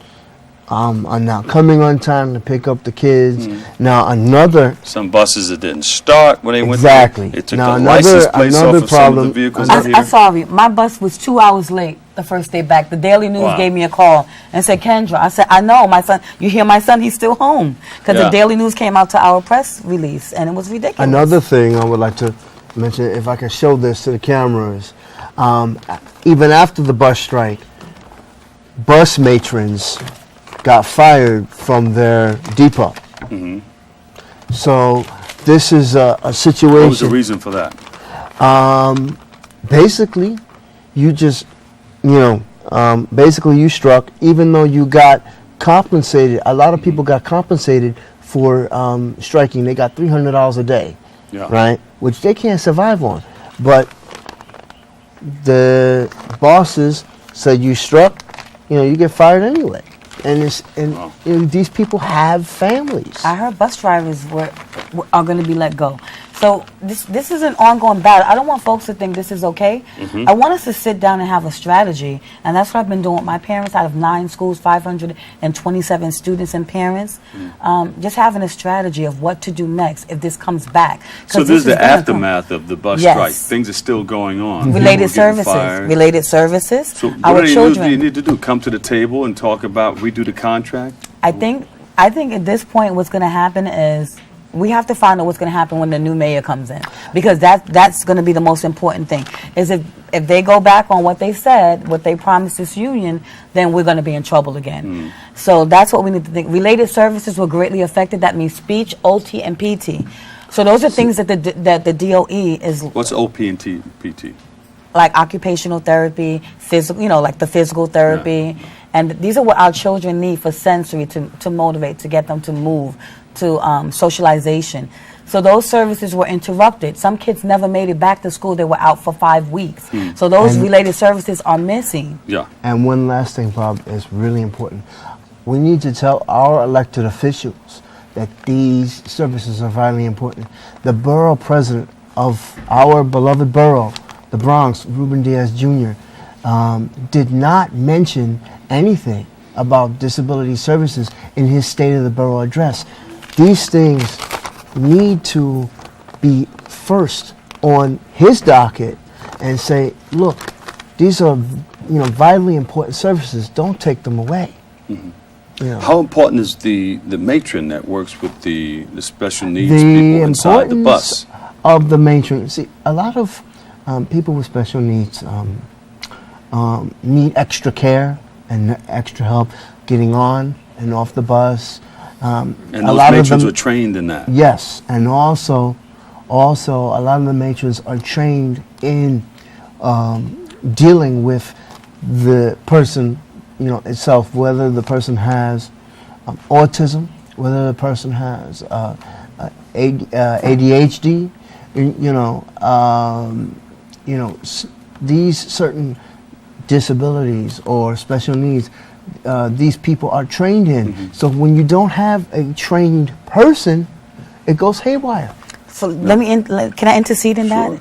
are not coming on time to pick up the kids. Now
some buses that didn't start when they went
exactly.
It took
now
the license plates off
another
of some of the vehicles out here.
I'm sorry, my bus was 2 hours late the first day back. The Daily News gave me a call and said, Kendra, I said, I know, my son, you hear my son, he's still home. Because the Daily News came out to our press release, and it was ridiculous.
Another thing I would like to mention, if I can show this to the cameras, even after the bus strike, bus matrons got fired from their depot. So this is a situation.
What was the reason for that?
Basically, you just, basically you struck, even though you got compensated. A lot of people got compensated for striking. They got $300 a day, right? Which they can't survive on. But the bosses said you struck, you get fired anyway. And these people have families.
I heard bus drivers are going to be let go. So this is an ongoing battle. I don't want folks to think this is okay. I want us to sit down and have a strategy, and that's what I've been doing with my parents. Out of 9 schools, 527 students and parents, just having a strategy of what to do next if this comes back.
So this is the aftermath of the bus strike. Things are still going on.
Related services.
So what do you need to do? Come to the table and talk about redo the contract?
I think at this point what's going to happen is we have to find out what's going to happen when the new mayor comes in, because that's going to be the most important thing. Is if they go back on what they said, what they promised this union, then we're going to be in trouble again. So that's what we need to think. Related services were greatly affected. That means speech, OT, and PT. So those are things that the DOE is.
What's OP and PT?
Like occupational therapy, physical, like the physical therapy. And these are what our children need for sensory to motivate, to get them to move, to socialization. So those services were interrupted. Some kids never made it back to school. They were out for 5 weeks. So those related services are missing.
And one last thing, Bob, is really important. We need to tell our elected officials that these services are vitally important. The borough president of our beloved borough, the Bronx, Ruben Diaz Jr., did not mention anything about disability services in his State of the Borough address. These things need to be first on his docket and say, look, these are vitally important services. Don't take them away.
How important is the matron that works with the special needs people inside the bus?
Of the matron. See, a lot of people with special needs need extra care and extra help getting on and off the bus.
And those matrons are trained in that.
Yes, and also a lot of the matrons are trained in dealing with the person, itself, whether the person has autism, whether the person has ADHD, these certain disabilities or special needs, these people are trained in. So when you don't have a trained person, it goes haywire.
So can I intercede in that?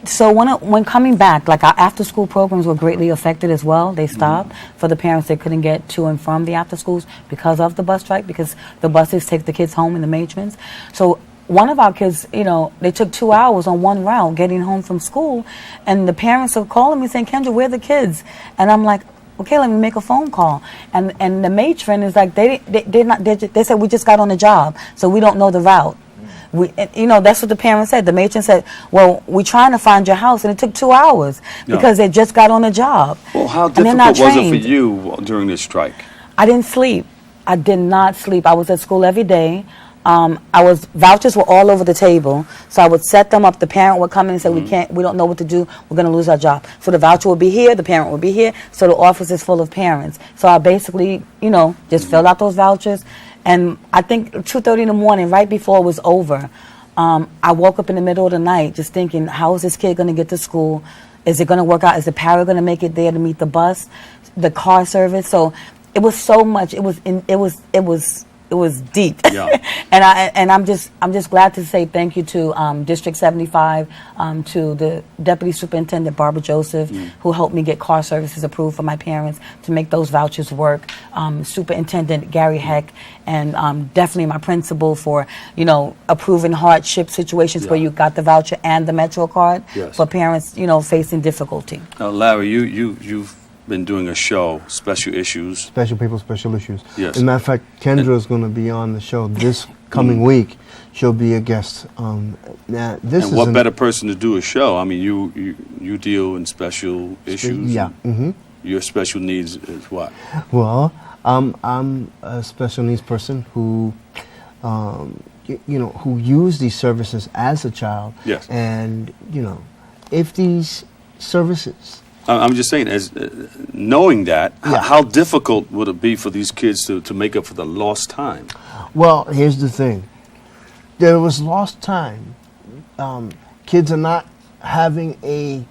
So when coming back, like our after-school programs were greatly affected as well. They stopped for the parents that couldn't get to and from the after-schools because of the bus strike, because the buses take the kids home in the matrons. So one of our kids, they took 2 hours on one route getting home from school, and the parents are calling me saying, Kendra, where are the kids? And I'm like, okay, let me make a phone call. And the matron is like, they said, we just got on the job, so we don't know the route. That's what the parents said. The matron said, well, we're trying to find your house, and it took 2 hours because they just got on the job.
Well, how difficult was it for you during this strike?
I didn't sleep. I did not sleep. I was at school every day. Vouchers were all over the table, so I would set them up. The parent would come in and say, we don't know what to do, we're going to lose our job. So the voucher would be here, the parent would be here, so the office is full of parents. So I basically, just filled out those vouchers, and I think 2:30 in the morning, right before it was over, I woke up in the middle of the night just thinking, how is this kid going to get to school? Is it going to work out? Is the parent going to make it there to meet the bus, the car service? So it was so much. It was deep.
Yeah.
and I'm just glad to say thank you to District 75, to the Deputy Superintendent Barbara Joseph, who helped me get car services approved for my parents to make those vouchers work. Superintendent Gary Heck, and definitely my principal for approving hardship situations where you got the voucher and the Metro card for parents facing difficulty.
Now, Larry, you've been doing a show, Special Issues.
Special People, Special Issues.
Yes.
As a matter of fact, Kendra is going to be on the show this coming week. She'll be a guest. Now, this
and
is
what better person to do a show? I mean, you deal in special issues.
Yeah. Mm-hmm.
Your special needs is what?
Well, I'm a special needs person who, who used these services as a child.
Yes.
And if these services.
I'm just saying, as knowing that, how difficult would it be for these kids to make up for the lost time?
Well, here's the thing. There was lost time. Kids are not having a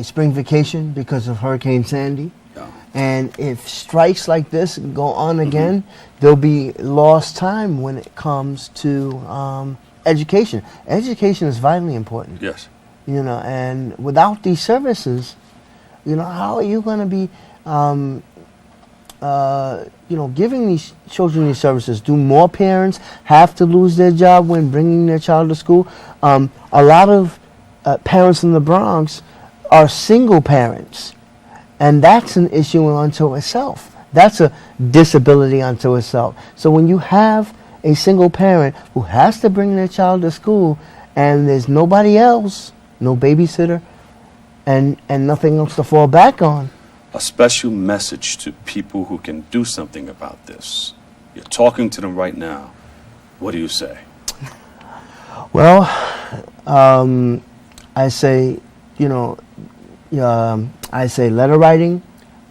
spring vacation because of Hurricane Sandy. Yeah. And if strikes like this go on again, there'll be lost time when it comes to education. Education is vitally important.
Yes.
And without these services, how are you going to be, giving these children these services? Do more parents have to lose their job when bringing their child to school? A lot of parents in the Bronx are single parents, and that's an issue unto itself. That's a disability unto itself. So when you have a single parent who has to bring their child to school and there's nobody else, no babysitter, and nothing else to fall back on.
A special message to people who can do something about this. You're talking to them right now. What do you say?
Well, I say, I say letter writing.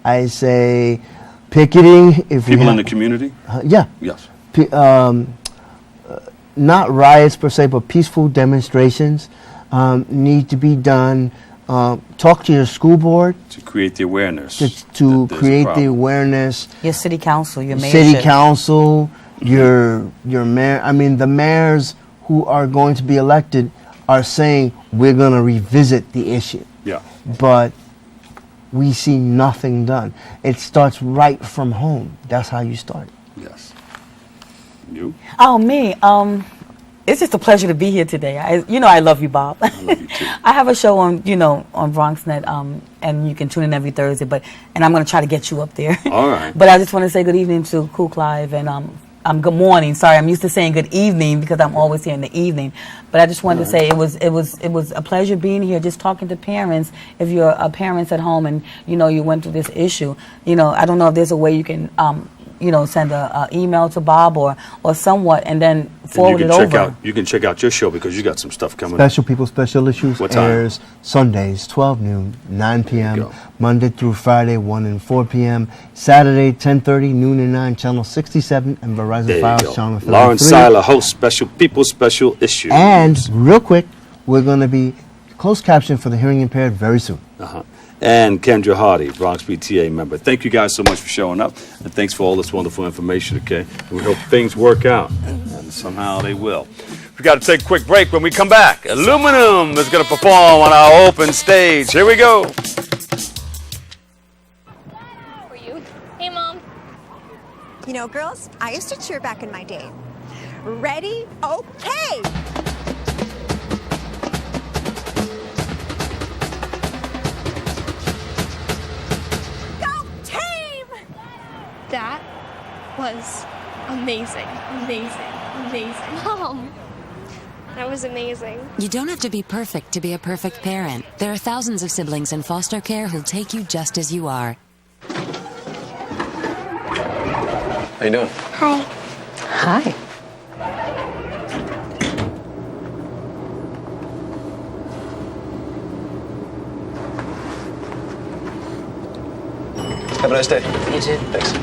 I say picketing. If
people in the community?
Yeah.
Yes.
Not riots per se, but peaceful demonstrations need to be done. Talk to your school board.
To create the awareness.
To create the awareness.
Your city council, your mayor.
City council, your mayor. I mean, the mayors who are going to be elected are saying we're going to revisit the issue.
Yeah. But
we see nothing done. It starts right from home. That's how you start.
Yes. You?
Oh, me. It's just a pleasure to be here today. I love you, Bob.
I love you too.
I have a show on, on BronxNet, and you can tune in every Thursday. And I'm going to try to get you up there.
All right.
But I just want to say good evening to Cool Clive and good morning. Sorry, I'm used to saying good evening because I'm always here in the evening. But I just wanted to say it was a pleasure being here, just talking to parents. If you're parents at home and you went through this issue, I don't know if there's a way you can. Send an email to Bob or somewhat, and then forward it over.
You can check out your show because you got some stuff coming.
Special People, Special Issues airs Sundays, 12 noon, 9 p.m. Monday through Friday, 1 and 4 p.m. Saturday, 10:30, noon and 9, Channel 67, and Verizon Files, Channel 33.
Lawrence Seiler hosts Special People, Special Issues.
And real quick, we're going to be closed caption for the hearing impaired very soon.
And Kendra Hardy, Bronx PTA member. Thank you guys so much for showing up, and thanks for all this wonderful information, okay? And we hope things work out, and somehow they will. We've got to take a quick break. When we come back, Aluminum is going to perform on our open stage. Here we go.
How are you? Hey, Mom.
Girls, I used to cheer back in my day. Ready? Okay!
That was amazing. Mom, that was amazing.
You don't have to be perfect to be a perfect parent. There are thousands of siblings in foster care who'll take you just as you are.
How you doing?
Hi.
Hi.
Have a nice day.
You too.
Thanks.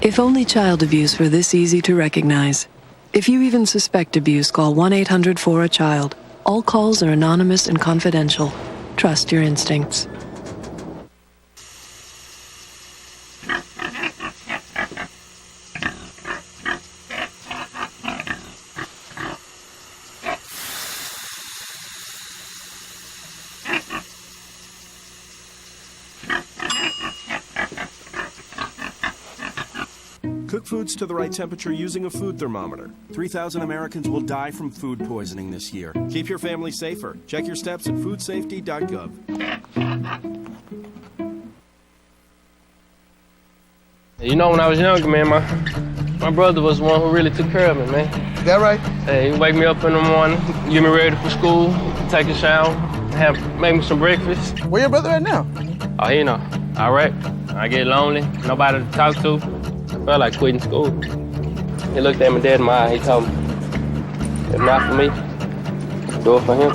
If only child abuse were this easy to recognize. If you even suspect abuse, call 1-800-4-A-CHILD. All calls are anonymous and confidential. Trust your instincts.
Cook foods to the right temperature using a food thermometer. 3,000 Americans will die from food poisoning this year. Keep your family safer. Check your steps at foodsafety.gov.
You know, when I was younger, man, my brother was the one who really took care of me, man.
That right?
Hey, he'd wake me up in the morning, get me ready for school, take a shower, make me some breakfast.
Where your brother at now?
Oh, you know, Iraq. I get lonely, nobody to talk to. I felt like quitting school. He looked at me dead in my eye. He told me, if not for me, do it for him.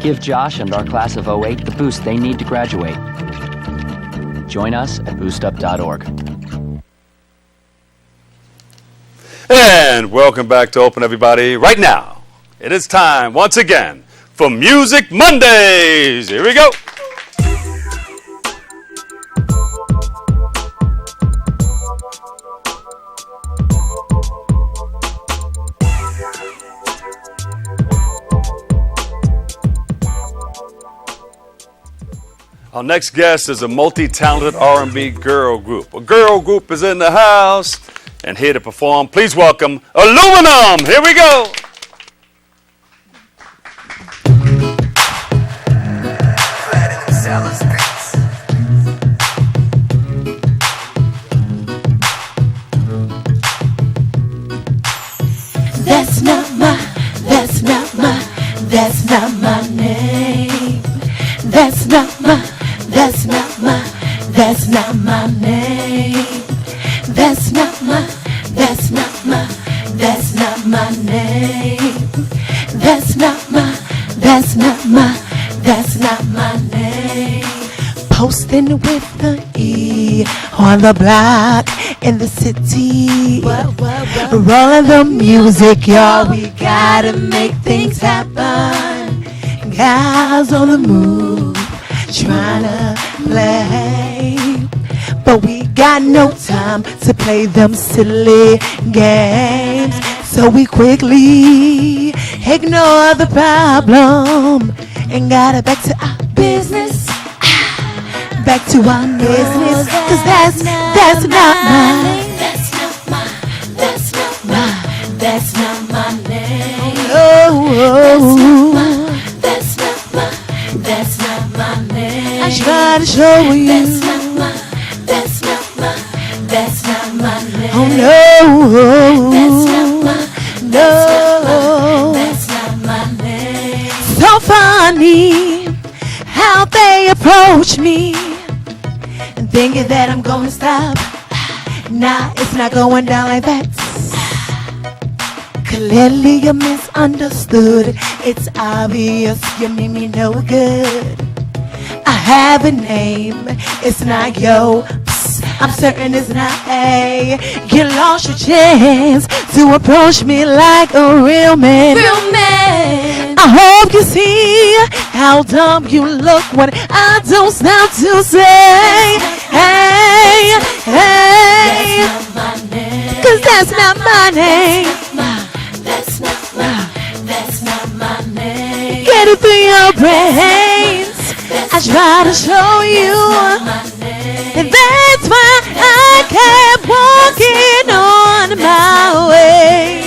Give Josh and our class of 08 the boost they need to graduate. Join us at boostup.org.
And welcome back to Open, everybody. Right now, it is time once again for Music Mondays. Here we go. Our next guest is a multi-talented R&B girl group. A girl group is in the house and here to perform. Please welcome Aluminum. Here we go.
That's not my name. That's not my name. That's not my name. That's not my name. Posting with the E on the block in the city. Rolling the music, y'all. We gotta make things happen. Guys on the move, trying to play. But we got no time to play them silly games. So we quickly ignore the problem and got it back to our business. Back to our business. Cause that's not my name. That's not my name. That's not my name. I try to show you. That's not my name. Oh no. That's not my name. So funny how they approach me and thinking that I'm gonna stop. Nah, it's not going down like that. Clearly you misunderstood. It's obvious you mean me no good. I have a name. It's not yo. I'm certain it's not A. You lost your chance to approach me like a real man. I hope you see how dumb you look when I don't stop to say, hey, hey. Cause that's not my name. That's not my name. Get it through your brains. I try to show you. And that's why I kept walking on my way.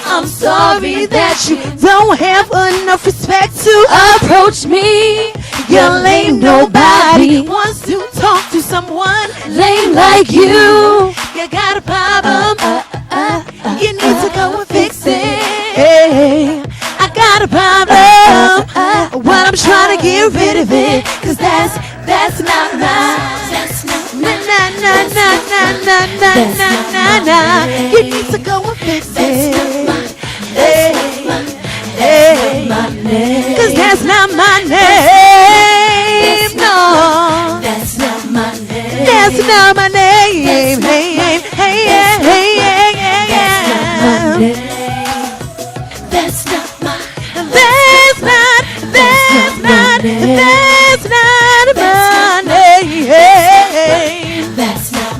I'm sorry that you don't have enough respect to approach me. You're lame, nobody wants to talk to someone lame like you. You got a problem, you need to go and fix it. Hey, I got a problem, well I'm trying to get rid of it. Cause that's not my, You need to go and fix it. Cause that's not my name. No, that's not my name. That's not my name. That's not my name. That's not my name.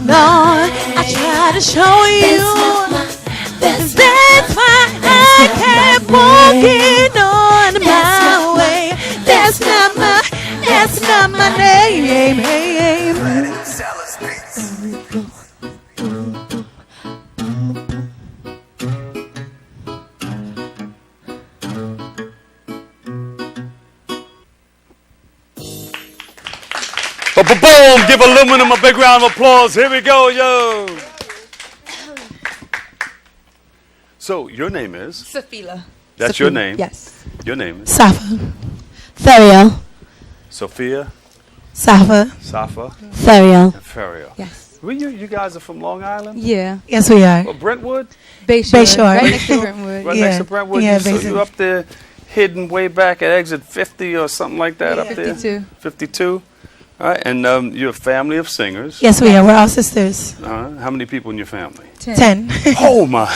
No, I try to show you. That's why I kept walking on my way. That's not my name.
Boom! Give Aluminum a big round of applause. Here we go, yo. So your name is?
Sophia.
That's your name?
Yes.
Your name is?
Safa.
Theriel.
Sophia?
Safa.
Safa?
Theriel.
And Theriel.
Yes.
Well, you guys are from Long Island?
Yeah.
Yes, we are.
Well, Brentwood?
Bayshore. Right next to Brentwood.
Right next to Brentwood?
Yeah,
So you up there hidden way back at exit 50 or something like that up there?
52.
52? All right, and you're a family of singers.
Yes, we are. We're all sisters.
How many people in your family?
10.
Oh, my.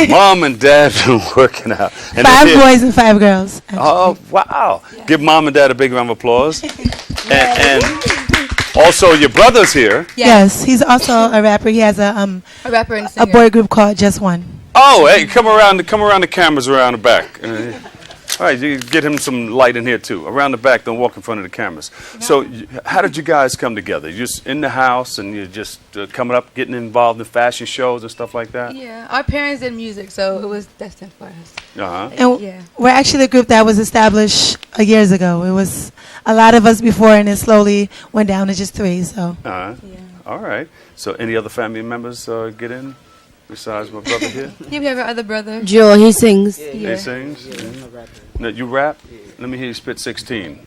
Mom and Dad been working out. And
5 boys and 5 girls.
Oh, wow. Yeah. Give Mom and Dad a big round of applause. and also, your brother's here.
Yes, he's also a rapper. He has a
rapper and singer.
A boy group called Just One.
Oh, hey, come around the cameras around the back. All right, you get him some light in here, too. Around the back, don't walk in front of the cameras. No. So how did you guys come together? You just in the house and you're just coming up, getting involved in fashion shows and stuff like that?
Yeah, our parents did music, so it was destined for us.
Uh-huh.
And we're actually a group that was established years ago. It was a lot of us before, and it slowly went down to just 3, so.
Uh-huh. Yeah. All right. So any other family members get in? Besides my brother here?
Yeah, we have our other brother.
Joel, he sings.
Yeah. He sings? Yeah. No, you rap? Let me hear you spit 16.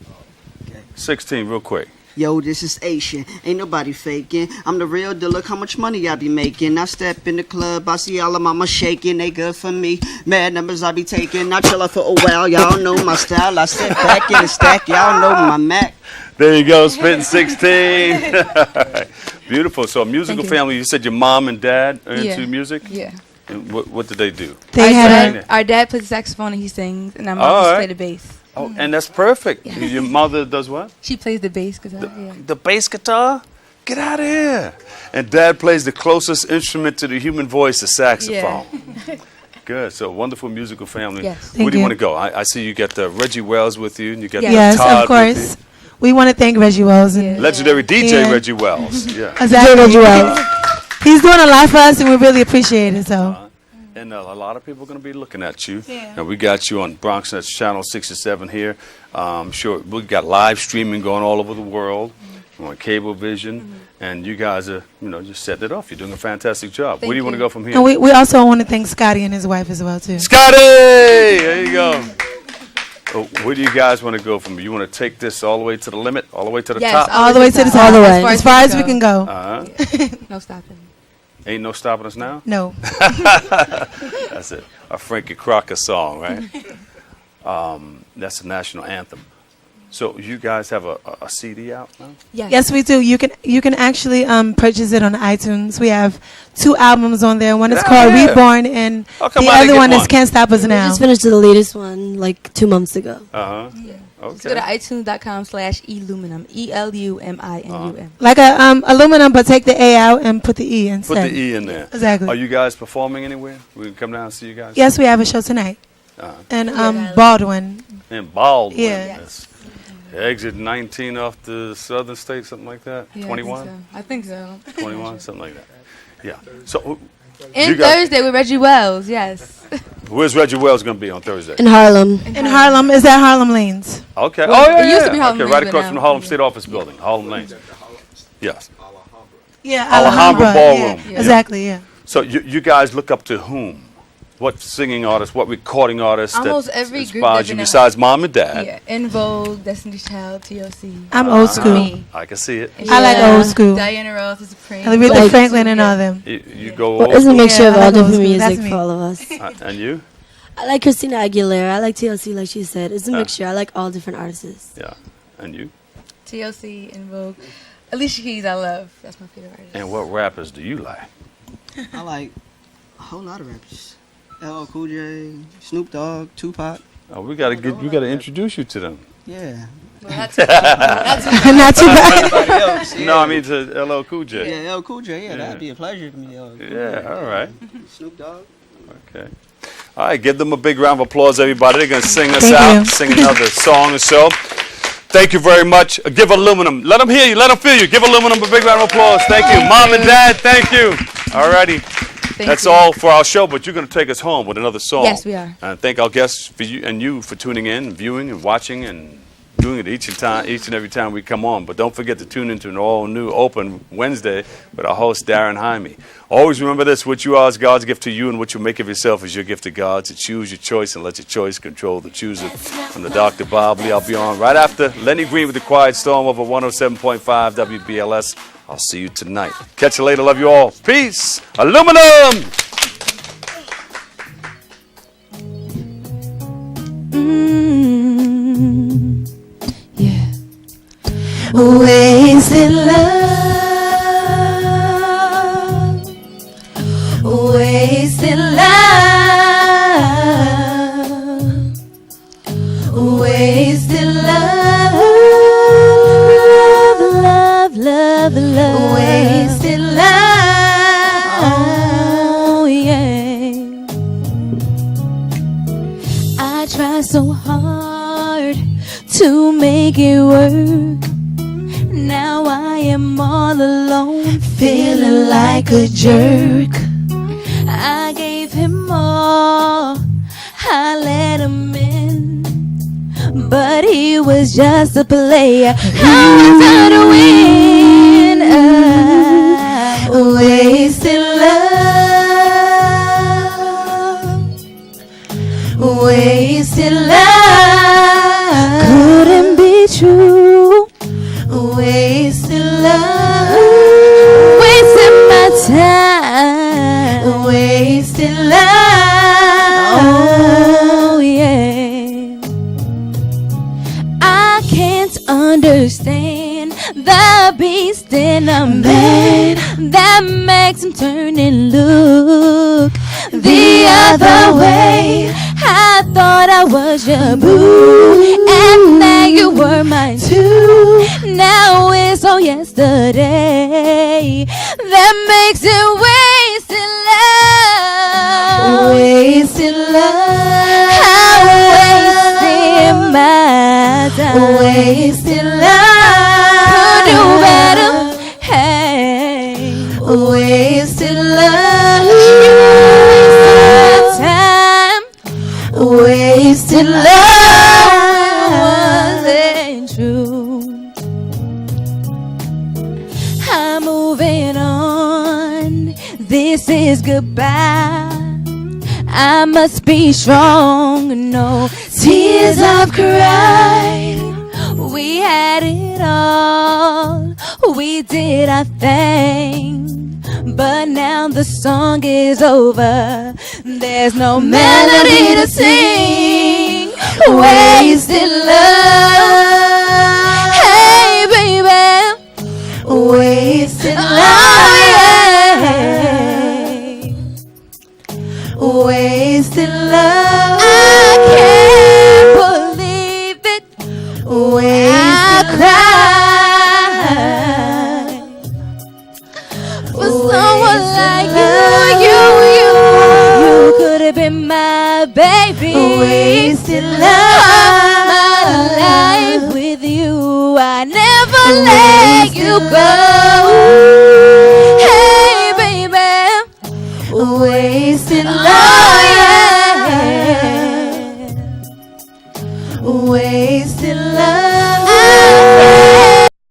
Okay. 16 real quick.
Yo, this is Asian. Ain't nobody faking. I'm the real deal. Look how much money I be making. I step in the club, I see all of mama shaking. They good for me. Mad numbers I be taking. I chill out for a while. Y'all know my style. I sit back in the stack. Y'all know my Mac.
There you go, spitting 16. Beautiful. So a musical family. You said your mom and dad are into music?
Yeah.
And what did they do?
Our dad plays the saxophone and he sings, and our mom plays the bass.
Oh, and that's perfect. Yeah. Your mother does what?
She plays the bass guitar.
The bass guitar? Get out of here. And dad plays the closest instrument to the human voice, the saxophone. Yeah. Good. So wonderful musical family.
Yes.
Where do you want to go? I see you got Reggie Wells with you, and you got
yes,
Todd
of course. We want to thank Reggie Wells. And
legendary DJ Reggie Wells. Yeah.
Exactly. Reggie Wells. He's doing a lot for us, and we really appreciate it. So.
And a lot of people are going to be looking at you. Yeah. And we got you on BronxNet Channel 67 here. Sure, we got live streaming going all over the world on Cablevision. And you guys are, just setting it off. You're doing a fantastic job. Where do you want to go from here?
And we also want to thank Scotty and his wife as well, too.
Scotty! There you go. Where do you guys want to go from? You want to take this all the way to the limit, all the way to the top?
All the way to the top. As far as we can go.
No stopping.
Ain't no stopping us now?
No.
That's it. A Frankie Crocker song, right? That's the national anthem. So you guys have a CD out now?
Yes, we do. You can actually purchase it on iTunes. We have 2 albums on there. One is called Reborn, and the other one is Can't Stop Us Now.
We just finished the latest one like 2 months ago.
Yeah. Okay. Just go to iTunes.com/Eluminum. ELUMINUM.
Like aluminum, but take the A out and put the E instead.
Put the E in there.
Exactly.
Are you guys performing anywhere? We can come down and see you guys?
Yes, we have a show tonight. And Baldwin.
In Baldwin.
Yeah.
Yes. Exit 19 off the Southern State, something like that?
Yeah,
21?
I think so.
21, something like that. Yeah. So
And Thursday with Reggie Wells, yes.
Where's Reggie Wells going to be on Thursday?
In Harlem.
In Harlem. Is that Harlem Lanes?
Okay.
Well,
oh, yeah.
It used to be Harlem Lanes.
Right across from the Harlem State Office Building, Harlem Lanes. Yes.
Yeah,
Alhambra Ballroom.
Yeah. Exactly, yeah.
So you guys look up to whom What singing artist, what recording artist
Almost
that
every group
inspires
that's
you
in a-
besides mom and dad?
Yeah, In Vogue, Destiny's Child, TLC.
I'm old school.
Me.
I can see it.
I like old school.
Diana Ross is Supreme.
Aretha
Like-
Franklin and all them.
You go
Well,
old
it's a
school?
mixture of
Yeah, I
all
like old
different
school. That's
music
me.
for all of us.
And you?
I like Christina Aguilera. I like TLC, like she said. It's a mixture. I like all different artists.
Yeah. And you?
TLC, In Vogue. Alicia Keys, I love. That's my favorite artist.
And what rappers do you like?
I like a whole lot of rappers. LL Cool J, Snoop Dogg, Tupac.
Oh, we gotta introduce you to them.
Yeah.
Not
too
Not too bad.
No, I mean to LL Cool J.
Yeah, LL Cool J. Yeah, that'd be a pleasure to me.
Yeah, all right.
Snoop Dogg.
Okay. All right, give them a big round of applause, everybody. They're going to sing us
Thank
out,
you.
sing another song or so. Thank you very much. Give Aluminum. Let them hear you. Let them feel you. Give Aluminum a big round of applause. Thank you. Mom and Dad, thank you. All righty. That's all for our show, but you're going to take us home with another song.
Yes, we are.
And thank our guests for you and you for tuning in, viewing, and watching, and doing it each and every time we come on. But don't forget to tune into an all-new Open Wednesday with our host, Darren Jaime. Always remember this: what you are is God's gift to you, and what you make of yourself is your gift to God. So choose your choice and let your choice control the chooser. From the Dr. Bob Lee, I'll be on right after Lenny Green with the Quiet Storm over 107.5 WBLS. I'll see you tonight. Catch you later. Love you all. Peace. Aluminum!
Wasted love, wasted love, wasted love, love, love, love, wasted love. Oh yeah, I try so hard to make it work. Now I am all alone, feeling like a jerk. I gave him all, I let him in, but he was just a player. I was to win. Wasted love, wasted love, couldn't be true. Wasted love, wasting my time, wasted love. Oh yeah, I can't understand the beast in a man that makes him turn and look the other way. I thought I was your boo, and now you were mine too. Now it's all yesterday that makes it wasted love. Wasted love. I'm wasting my time. Wasted love. Could do better. Hey. Wasted love. Wasted time. Wasted love wasn't true. I'm moving on. This is goodbye. I must be strong. No tears I've cried. We had it all. We did our thing. But now the song is over. There's no melody to sing. Wasted love. Hey, baby. Wasted love. Wasted love. I can't believe it. Wasted love. For someone like you could have been my baby. Wasted love. My life with you, I never let you go. Hey, baby. Wasted love. Wasted love.